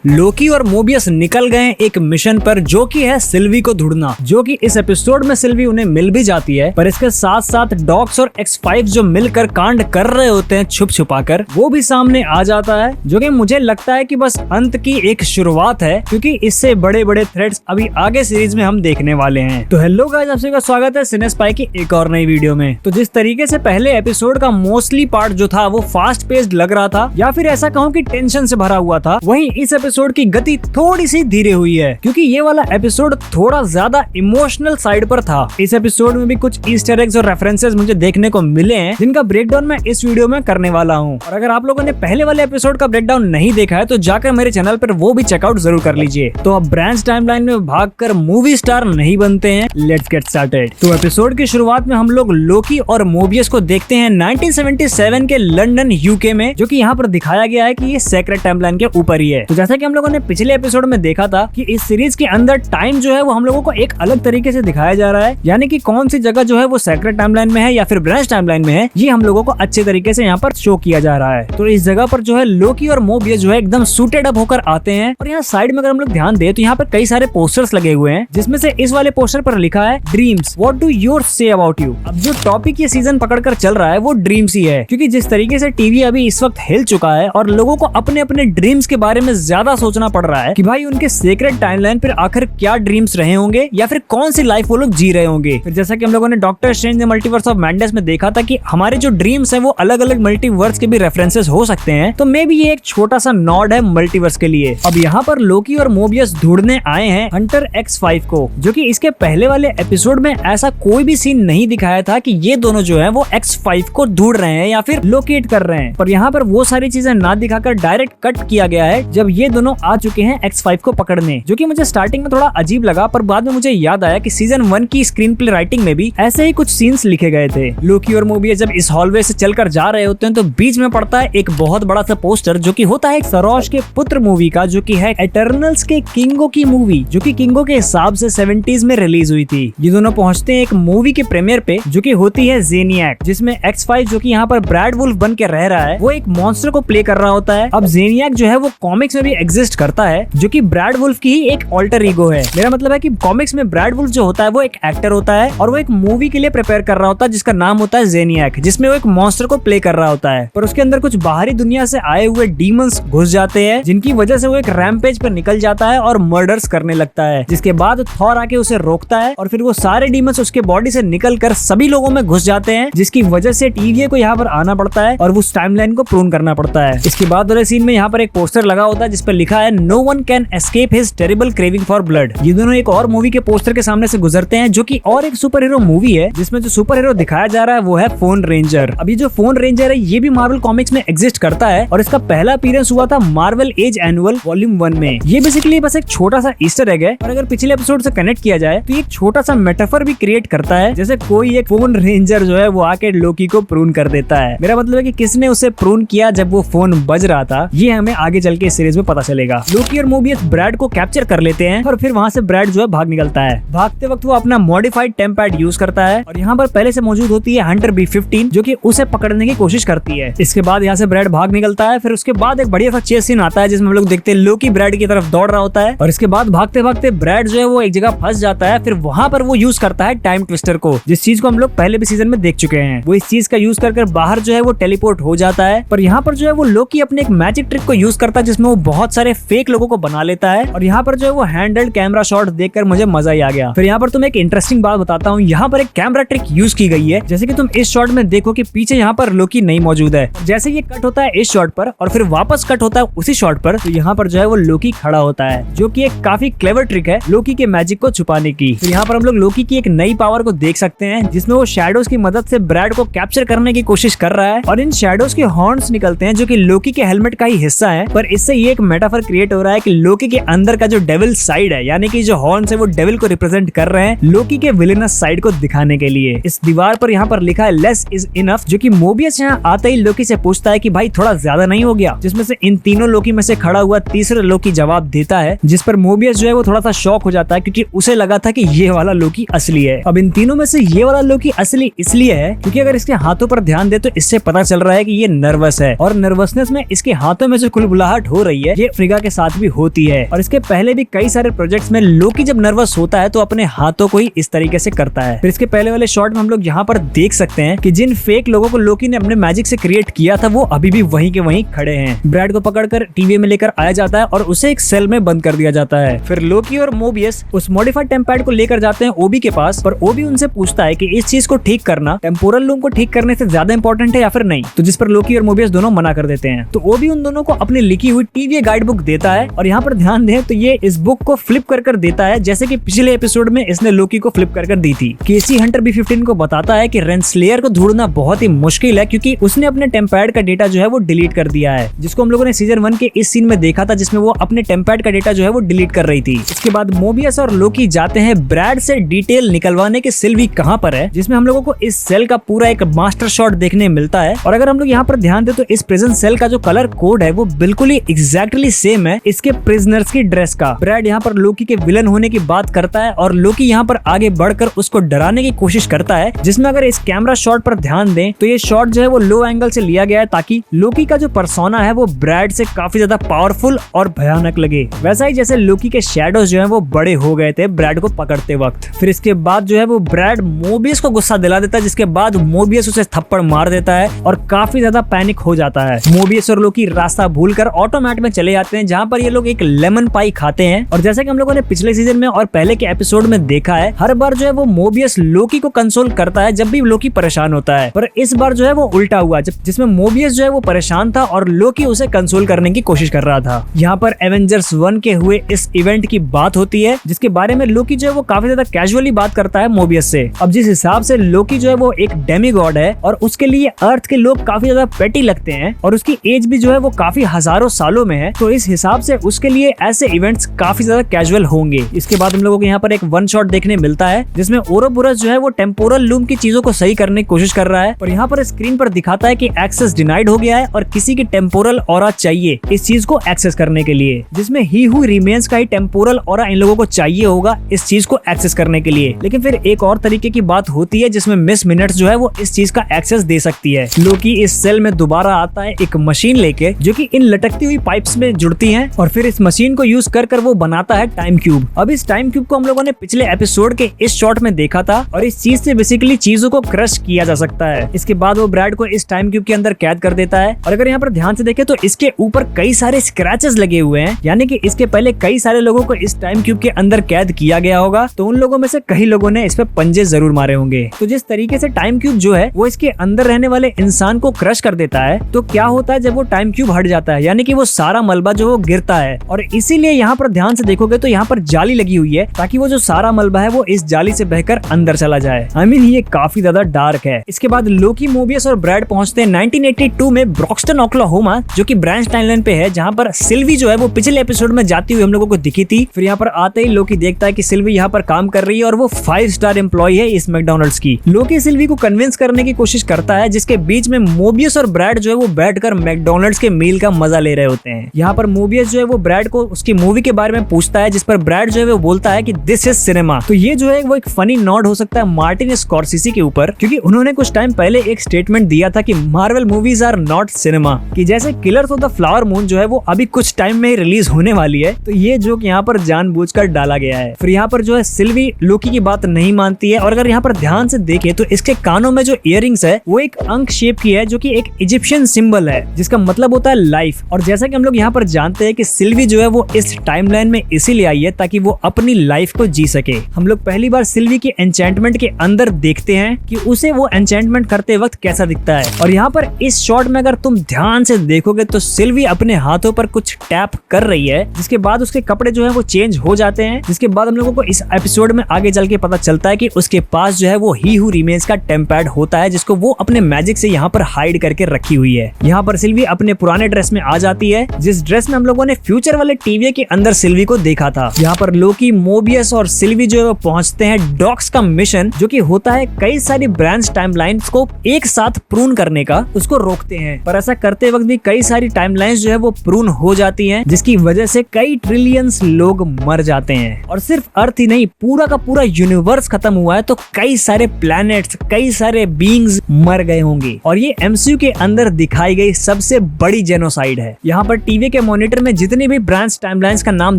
लोकी और मोबियस निकल गए एक मिशन पर जो कि है सिल्वी को ढूंढना। जो कि इस एपिसोड में सिल्वी उन्हें मिल भी जाती है, पर इसके साथ साथ डॉक्स और X5 जो मिलकर कांड कर रहे होते हैं छुप छुपा कर, वो भी सामने आ जाता है। जो कि मुझे लगता है कि बस अंत की एक शुरुआत है, क्योंकि इससे बड़े बड़े थ्रेड्स अभी आगे सीरीज में हम देखने वाले हैं। तो हेलो गाइस, आप सभी का स्वागत है सिनेस्पाई की एक और नई वीडियो में। तो जिस तरीके से पहले एपिसोड का मोस्टली पार्ट जो था वो फास्ट पेस्ड लग रहा था, या फिर ऐसा कहूँ कि टेंशन से भरा हुआ था, वहीं इस एपिसोड की गति थोड़ी सी धीरे हुई है, क्योंकि ये वाला एपिसोड थोड़ा ज्यादा इमोशनल साइड पर था। इस एपिसोड में भी कुछ ईस्टर एग्स और रेफरेंसेस मुझे देखने को मिले हैं, जिनका ब्रेकडाउन मैं इस वीडियो में करने वाला हूँ। और अगर आप लोगों ने पहले वाले एपिसोड का ब्रेकडाउन नहीं देखा है तो जाकर मेरे चैनल पर वो भी चेकआउट जरूर कर लीजिए। तो अब ब्रांच टाइमलाइन में भागकर मूवी स्टार नहीं बनते हैं, लेट्स गेट स्टार्टेड। तो एपिसोड की शुरुआत में हम लोग लोकी और मोबियस को देखते हैं 1977 के लंदन यूके में, जो कि यहाँ पर दिखाया गया है कि ये सेक्रेट टाइमलाइन के ऊपर ही है। तो जैसा कि हम लोगों ने पिछले एपिसोड में देखा था कि इस सीरीज के अंदर टाइम जो है वो हम लोगों को एक अलग तरीके से दिखाया जा रहा है, यानी कि कौन सी जगह जो है वो सेक्रेट टाइमलाइन में है या फिर ब्रांच टाइमलाइन में है, ये हम लोगों को अच्छे तरीके से यहाँ पर शो किया जा रहा है। तो इस जगह पर जो है लोकी और मोबियस जो है एकदम सूटेड अप होकर आते हैं। और यहाँ साइड में अगर हम लोग ध्यान दे तो यहाँ पर कई सारे पोस्टर्स लगे हुए हैं, जिसमें से इस वाले पोस्टर पर लिखा है dreams, what do your say about you. अब जो टॉपिक ये सीजन पकड़कर चल रहा है वो ड्रीम्स ही है, क्योंकि जिस तरीके से टीवी अभी इस वक्त हिल चुका है और लोगों को अपने अपने ड्रीम्स के बारे में ज्यादा सोचना पड़ रहा है कि भाई उनके सीक्रेट टाइमलाइन पर आखिर क्या ड्रीम्स रहे होंगे या फिर कौन सी लाइफ वो लोग जी रहे होंगे। फिर जैसा कि हम लोगों ने doctor strange multiverse of madness में देखा था कि हमारे जो ड्रीम्स हैं वो अलग अलग मल्टीवर्स के भी रेफरेंसेस हो सकते हैं, तो मे बी ये एक छोटा सा नॉड है मल्टीवर्स के लिए। अब यहाँ पर लोकी और मोबियस ढूंढने आए हैं हंटर X5 को, जो कि इसके पहले वाले एपिसोड में ऐसा कोई भी सीन नहीं दिखाया था कि ये दोनों जो है वो X5 को ढूंढ रहे हैं या फिर लोकेट कर रहे हैं। पर यहाँ पर वो सारी चीजें ना दिखाकर डायरेक्ट कट किया गया है जब ये दोनों आ चुके हैं X5 को पकड़ने, जो कि मुझे स्टार्टिंग में थोड़ा अजीब लगा, पर बाद में मुझे याद आया कि सीजन 1 की स्क्रीन प्ले राइटिंग में भी ऐसे ही कुछ सीन्स लिखे गए थे। लोकी और मोबियस जब इस हॉलवे से चलकर जा रहे होते हैं तो बीच में पड़ता है एक बहुत बड़ा सा पोस्टर, जो कि होता है सरोज के पुत्र मूवी का, जो कि है एटर्नल्स के किंगो की मूवी, जो कि किंगो के हिसाब से 70s में रिलीज हुई थी। ये दोनों पहुंचते हैं एक मूवी के प्रीमियर पे, जो कि होती है जेनियाक, जिसमें X5 जो कि यहाँ पर ब्रैड वुल्फ बन के रह रहा है, वो एक मॉन्स्टर को प्ले कर रहा होता है। अब जेनियाक जो है वो कॉमिक्स में भी एग्जिस्ट करता है, जो कि ब्रैड वुल्फ की ही एक ऑल्टर ईगो है। मेरा मतलब है कि कॉमिक्स में ब्रैड वुल्फ जो होता है वो एक एक्टर होता है और वो एक मूवी के लिए प्रिपेयर कर रहा होता है जिसका नाम होता है जेनियाक, जिसमें वो एक मॉन्स्टर को प्ले कर रहा होता है। पर उसके अंदर कुछ बाहरी दुनिया से आए हुए डीमंस घुस जाते हैं, जिनकी वजह से वो एक रैम्पेज पर निकल जाता है और मर्डर्स करने लगता है। जिसके बाद थॉर आके उसे रोकता है और फिर वो सारे डीमंस उसके बॉडी से निकलकर सभी लोगों में घुस जाते हैं, जिसकी वजह से टीवीए को यहाँ पर आना पड़ता है और उस टाइमलाइन को प्रून करना पड़ता है। इसके बाद वाले सीन में यहाँ पर एक पोस्टर लगा होता है जिसपे लिखा है no one can escape his terrible craving for blood. ये दोनों एक और मूवी के पोस्टर के सामने से गुजरते हैं, जो कि और एक सुपर हीरो मूवी है, जिसमें जो सुपर हीरो दिखाया जा रहा है वो है फोन रेंजर। अभी जो फोन रेंजर है ये भी मार्वल कॉमिक्स में एग्जिस्ट करता है और इसका पहला अपीयरेंस हुआ था मार्वल एज एनुअल वॉल्यूम 1 में। ये बेसिकली बस एक छोटा सा ईस्टर एग है, और अगर पिछले एपिसोड से कनेक्ट किया जाए तो एक छोटा सा मेटाफर भी क्रिएट करता है, जैसे कोई एक फोन रेंजर जो है वो आके लोकी को प्रून कर देता है। मेरा मतलब है कि किसने उसे प्रून किया जब वो फोन बज रहा था, ये हमें आगे चल के इस सीरीज में पता चलेगा। लोकी और मोबियस ब्रैड को कैप्चर कर लेते हैं और फिर वहाँ से ब्रैड जो है भाग निकलता है। भागते वक्त वो अपना मॉडिफाइड टेम्पैड यूज करता है और यहाँ पर पहले से मौजूद होती है हंटर B15, जो कि उसे पकड़ने की कोशिश करती है। इसके बाद यहाँ से ब्रैड भाग निकलता है। फिर उसके बाद एक बढ़िया सा चेस सीन आता है, जिसमें हम लोग देखते हैं लोकी ब्रैड की तरफ दौड़ रहा होता है, और इसके बाद भागते भागते ब्रैड जो है वो एक जगह फंस जाता है। फिर वहाँ पर वो यूज करता है टाइम ट्विस्टर को, जिस चीज को हम लोग पहले भी सीजन में देख चुके हैं। वो इस चीज का यूज कर बाहर जो है वो टेलीपोर्ट हो जाता है। पर यहाँ पर जो है वो लोकी अपने एक मैजिक ट्रिक को यूज करता है, जिसमें वो बहुत सारे फेक लोगों को बना लेता है। और यहाँ पर जो है वो हैंडल्ड कैमरा शॉट देखकर मुझे मजा ही आ गया। फिर यहाँ पर तुम्हें एक इंटरेस्टिंग बात बताता हूँ, यहाँ पर एक कैमरा ट्रिक यूज की गई है, जैसे कि तुम इस शॉट में देखो कि पीछे यहाँ पर लोकी नहीं मौजूद है। जैसे ये कट होता है इस शॉट पर और फिर वापस कट होता है उसी शॉट पर, तो यहाँ पर जो है वो लोकी खड़ा होता है, जो कि एक काफी क्लेवर ट्रिक है लोकी के मैजिक को छुपाने की। फिर यहाँ पर हम लोग लोकी की एक नई पावर को देख सकते हैं, जिसमें वो शैडोज की मदद से ब्रैड को कैप्चर करने की कोशिश कर रहा है, और इन शैडोज के हॉर्न्स निकलते हैं जो कि लोकी के हेलमेट का ही हिस्सा है। पर इससे ये एक मेटाफर क्रिएट हो रहा है कि लोकी के अंदर का जो डेविल साइड है, यानी कि जो हॉर्न्स है वो डेविल को रिप्रेजेंट कर रहे हैं लोकी के विलेनस साइड को दिखाने के लिए। इस दीवार पर यहाँ पर लिखा है लेस इज इनफ, जो कि मोबियस यहाँ आते ही लोकी से पूछता है कि भाई थोड़ा ज्यादा नहीं हो गया, जिसमें से इन तीनों लोकी में से खड़ा हुआ तीसरा लोकी जवाब देता है, जिस पर मोबियस जो है वो थोड़ा सा शॉक हो जाता है, क्योंकि उसे लगा था कि ये वाला लोकी असली है। अब इन तीनों में से ये वाला लोकी असली इसलिए है क्योंकि अगर इसके हाथों पर ध्यान दे तो इससे पता चल रहा है कि ये नर्वस है, और नर्वसनेस में इसके हाथों में जो कुलबुलाहट हो रही है ये ये फ्रिगा के साथ भी होती है। और इसके पहले भी कई सारे प्रोजेक्ट्स में लोकी जब नर्वस होता है तो अपने हाथों को ही इस तरीके से करता है। फिर इसके पहले वाले शॉट में हम लोग यहाँ पर देख सकते हैं कि जिन फेक लोगों को लोकी ने अपने मैजिक से क्रिएट किया था वो अभी भी वहीं के वहीं खड़े हैं। ब्रैड को पकड़कर टीवी में लेकर आया जाता है और उसे एक सेल में बंद कर दिया जाता है। फिर लोकी और मोबियस उस मॉडिफाइड टेम्पैड को लेकर जाते हैं ओबी के पास, पर ओबी उनसे पूछता है कि इस चीज को ठीक करना टेम्पोरल लूम को ठीक करने से ज्यादा इंपॉर्टेंट है या फिर नहीं, तो जिस पर लोकी और मोबियस दोनों मना कर देते हैं। तो ओबी उन दोनों को अपनी लिखी हुई टीवी गाइड बुक देता है और यहाँ पर ध्यान दें तो ये इस बुक को फ्लिप कर देता है जैसे कि पिछले एपिसोड में इसने लोकी को फ्लिप कर दी थी। केसी हंटर B15 को बताता है कि रेंसलेयर को ढूंढना बहुत ही मुश्किल है क्योंकि उसने अपने टेम्पैड का डेटा जो है वो डिलीट कर दिया है, जिसको हम लोगों ने सीजन 1 के इस सीन में देखा था जिसमें वो अपने टेम्पैड का डेटा जो है वो डिलीट कर रही थी। इसके बाद मोबियस और लोकी जाते हैं ब्रैड से डिटेल निकलवाने के सिल्वी कहाँ पर है, जिसमें हम लोगों को इस सेल का पूरा एक मास्टर शॉट देखने मिलता है। और अगर हम लोग यहाँ पर ध्यान दें तो इस प्रिजन सेल का जो कलर कोड है वो बिल्कुल ही एग्जैक्टली सेम है इसके प्रिजनर्स की ड्रेस का। ब्रैड यहाँ पर लोकी के विलन होने की बात करता है और लोकी यहाँ पर आगे बढ़कर उसको डराने की कोशिश करता है, जिसमें अगर इस कैमरा शॉट पर ध्यान दें तो ये शॉट जो है वो लो एंगल से लिया गया है ताकि लोकी का जो पर्सोना है वो ब्रैड से काफी ज्यादा पावरफुल और भयानक लगे, वैसा ही जैसे लोकी के शैडोज जो है वो बड़े हो गए थे ब्रैड को पकड़ते वक्त। फिर इसके बाद जो है वो ब्रैड मोबियस को गुस्सा दिला देता है, जिसके बाद मोबियस उसे थप्पड़ मार देता है और काफी ज्यादा पैनिक हो जाता है। मोबियस और लोकी रास्ता भूलकर ऑटोमैट में चले जाते हैं जहाँ पर ये लोग एक लेमन पाई खाते हैं। और जैसे कि हम लोगों ने पिछले सीजन में और पहले के एपिसोड में देखा है, हर बार जो है वो मोबियस लोकी को कंसोल करता है जब भी लोकी परेशान होता है, पर इस बार जो है वो उल्टा हुआ जिसमें मोबियस जो है वो परेशान था और लोकी उसे कंसोल करने की कोशिश कर रहा था। यहाँ पर एवेंजर्स 1 के हुए इस इवेंट की बात होती है जिसके बारे में लोकी जो है वो काफी ज्यादा कैजुअली बात करता है मोबियस से। अब जिस हिसाब से लोकी जो है वो एक डेमीगॉड है और उसके लिए अर्थ के लोग काफी ज्यादा पेटी लगते हैं और उसकी एज भी जो है वो काफी हजारों सालों में है, तो इस हिसाब से उसके लिए ऐसे इवेंट्स काफी ज्यादा कैजुअल होंगे। इसके बाद हम लोगों को यहाँ पर एक वन शॉट देखने मिलता है जिसमें ओरोबोरस जो है वो टेम्पोरल लूम की चीजों को सही करने की कोशिश कर रहा है और यहाँ पर स्क्रीन पर दिखाता है कि एक्सेस डिनाइड हो गया है और किसी की टेम्पोरल ऑरा चाहिए इस चीज को एक्सेस करने के लिए, जिसमें ही हु रिमेन्स का ही टेम्पोरल ऑरा इन लोगों को चाहिए होगा इस चीज को एक्सेस करने के लिए। लेकिन फिर एक और तरीके की बात होती है जिसमें मिस मिनट्स जो है वो इस चीज का एक्सेस दे सकती है। लोकी इस सेल में दोबारा आता है एक मशीन लेके जो कि इन लटकती हुई पाइप्स में जुड़ती हैं और फिर इस मशीन को यूज कर वो बनाता है टाइम क्यूब। अब इस टाइम क्यूब को हम लोगों ने पिछले एपिसोड के इस शॉट में देखा था और इस चीज से बेसिकली चीजों को क्रश किया जा सकता है। इसके बाद वो ब्रैड को इस टाइम क्यूब के अंदर कैद कर देता है और अगर यहाँ पर ध्यान से देखें तो इसके ऊपर कई सारे स्क्रैचेस लगे हुए हैं, यानी कि इसके पहले कई सारे लोगों को इस टाइम क्यूब के अंदर कैद किया गया होगा, तो उन लोगों में से कई लोगों ने इस पे पंजे जरूर मारे होंगे। तो जिस तरीके से टाइम क्यूब जो है वो इसके अंदर रहने वाले इंसान को क्रश कर देता है, तो क्या होता है जब वो टाइम क्यूब हट जाता है, यानी कि वो सारा मलबा जो वो गिरता है और इसीलिए यहाँ पर ध्यान से देखोगे तो यहाँ पर जाली लगी हुई है ताकि वो जो सारा मलबा है वो इस जाली से बहकर अंदर चला जाए। I mean, ये काफी ज्यादा डार्क है। इसके बाद लोकी, मोबियस और ब्रैड पहुंचते हैं 1982 में ब्रॉक्सटन ओक्लाहोमा, जो कि ब्रांच टाइमलाइन पे है, जहाँ पर सिल्वी जो है वो पिछले एपिसोड में जाती हुई हम लोगों को दिखी थी। फिर यहाँ पर आते ही लोकी देखता है कि सिल्वी यहाँ पर काम कर रही है और वो 5 स्टार एम्प्लॉय है इस मैकडॉनल्ड्स की। लोकी सिल्वी को कन्विंस करने की कोशिश करता है, जिसके बीच में मोबियस और ब्रैड जो है वो बैठकर मैकडॉनल्ड्स के मील का मजा ले रहे होते हैं। यहाँ पर मोबियस जो है वो ब्रैड को उसकी मूवी के बारे में पूछता है, जिस पर ब्रैड जो है वो बोलता है कि दिस इज सिनेमा। तो ये जो है वो एक फनी नॉड हो सकता है मार्टिन स्कॉर्सेसी के ऊपर, क्योंकि उन्होंने कुछ टाइम पहले एक स्टेटमेंट दिया था कि Marvel movies are not cinema, कि जैसे Killers of the Flower Moon जो है वो अभी कुछ टाइम में ही रिलीज होने वाली है, तो ये जोक यहाँ पर जानबूझकर डाला गया है। फिर यहाँ पर जो है सिल्वी लोकी की बात नहीं मानती है और अगर यहाँ पर ध्यान से देखें तो इसके कानों में जो इयररिंग्स है वो एक अंक शेप की है, जो कि एक इजिप्शियन सिंबल है जिसका मतलब होता है लाइफ। और जैसा कि हम लोग यहाँ पर जानते हैं कि सिल्वी जो है वो इस टाइमलाइन में इसीलिए आई है ताकि वो अपनी लाइफ को जी सके। हम लोग पहली बार सिल्वी के एन्चेंटमेंट के अंदर देखते हैं कि उसे वो एन्चेंटमेंट करते वक्त कैसा दिखता है। और यहाँ पर इस शॉट में अगर तुम ध्यान से देखोगे तो सिल्वी अपने हाथों पर कुछ टैप कर रही है, जिसके बाद उसके कपड़े जो है वो चेंज हो जाते हैं। जिसके बाद हम लोगों को इस एपिसोड में आगे चल के पता चलता है कि उसके पास जो है वो ही हु रिमेन्स का टेम्पैड होता है, जिसको वो अपने मैजिक से यहाँ पर हाइड करके रखी हुई है। यहाँ पर सिल्वी अपने पुराने ड्रेस में आ जाती है, जिस ड्रेस में हम लोगों ने फ्यूचर वाले टीवी के अंदर सिल्वी को देखा था। यहाँ पर लोकी, मोबियस और सिल्वी जो है वो पहुंचते हैं डॉक्स का मिशन, जो कि होता है कई सारी ब्रांच टाइमलाइंस को एक साथ प्रून करने का, उसको रोकते हैं। पर ऐसा करते वक्त भी कई सारी टाइमलाइंस जो है वो प्रून हो जाती हैं, जिसकी वजह से कई ट्रिलियंस लोग मर जाते हैं। और सिर्फ अर्थ ही नहीं, पूरा का पूरा यूनिवर्स खत्म हुआ है, तो कई सारे प्लैनेट्स, कई सारे बीइंग्स मर गए होंगे। और ये एमसीयू के अंदर दिखाई गई सबसे बड़ी जेनोसाइड है। यहाँ पर टीवी के मॉनिटर में जितनी भी ब्रांच टाइमलाइंस का नाम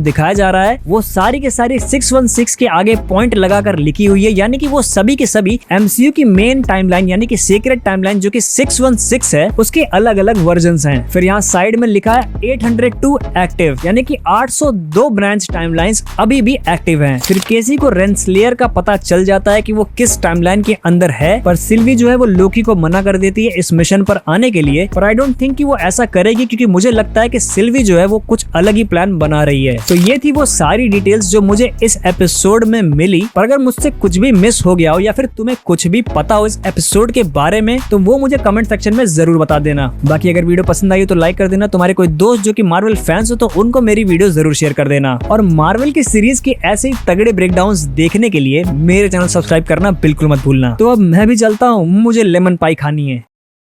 दिखाया जा रहा है वो सारी के सारी 616 के आगे पॉइंट लगाकर लिखी हुई है, यानी कि वो सभी के सभी MCU की मेन टाइमलाइन यानी कि सीक्रेट टाइमलाइन जो कि 616 है उसके अलग अलग वर्जन्स हैं। फिर यहाँ साइड में लिखा है 802 एक्टिव, यानी कि 802 ब्रांच टाइमलाइंस अभी भी एक्टिव हैं। फिर केसी को रेंसलेयर का पता चल जाता है कि वो किस टाइमलाइन के अंदर है, पर सिल्वी जो है वो लोकी को मना कर देती है इस मिशन पर आने के लिए। पर आई डोंट थिंक कि वो ऐसा करेगी, क्योंकि मुझे लगता है कि सिल्वी जो है वो कुछ अलग ही प्लान बना रही है। तो ये थी वो सारी डिटेल्स जो मुझे इस एपिसोड में मिली। पर अगर मुझसे कुछ भी मिस हो गया हो या फिर तुम्हें कुछ भी पता हो इस एपिसोड के बारे में तो वो मुझे कमेंट सेक्शन में जरूर बता देना। बाकी अगर वीडियो पसंद आई तो लाइक कर देना। तुम्हारे कोई दोस्त जो कि मार्वल फैंस हो तो उनको मेरी वीडियो जरूर शेयर कर देना। और मार्वल की सीरीज की ऐसे ही तगड़े ब्रेकडाउन्स देखने के लिए मेरे चैनल सब्सक्राइब करना बिल्कुल मत भूलना। तो अब मैं भी चलता हूँ, मुझे लेमन पाई खानी है।